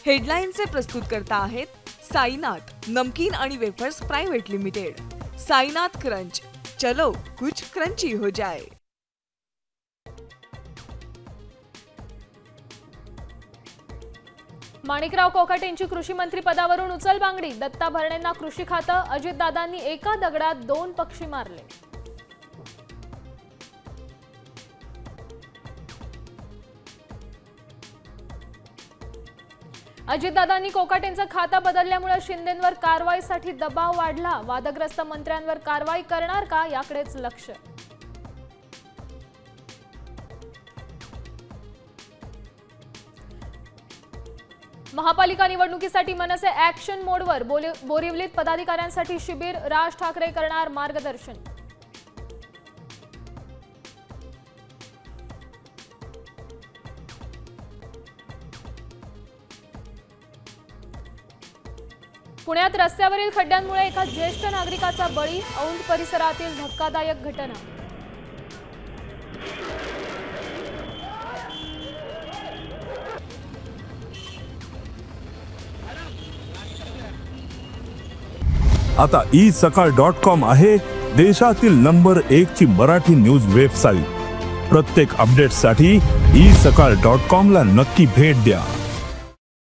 हेडलाईनचे प्रस्तुतकर्ता आहेत साईनाथ नमकीन आणि wafers private limited. Sainath crunch, चलो कुछ क्रंची हो जाए। माणिकराव कोकाटे यांची कृषी मंत्री पदावरून उचलबांगडी। दत्ता भरणेंना कृषी खातं, अजितदादांनी एका दगडात 2 पक्षी मारले। अजितदादांनी कोकाटेंचं खातं बदलल्यामुळे शिंदेंवर कारवाईसाठी दबाव वाढला। वादग्रस्त मंत्र्यांवर कारवाई करणार का याकडेच लक्ष। महापालिका निवडणुकीसाठी मनसे ॲक्शन मोडवर। बोरिवलीत पदाधिकाऱ्यांसाठी शिबिर, राज ठाकरे करणार मार्गदर्शन। पुण्यात रस्त्यावरील खड्ड्यांमुळे एका ज्येष्ठ नागरिकाचा बळी। औंध परिसरातील धक्कादायक घटना। आता isakal.com आहे देशातील नंबर 1 ची मराठी न्यूज वेबसाईट। प्रत्येक अपडेटसाठी isakal.com ला नक्की भेट द्या।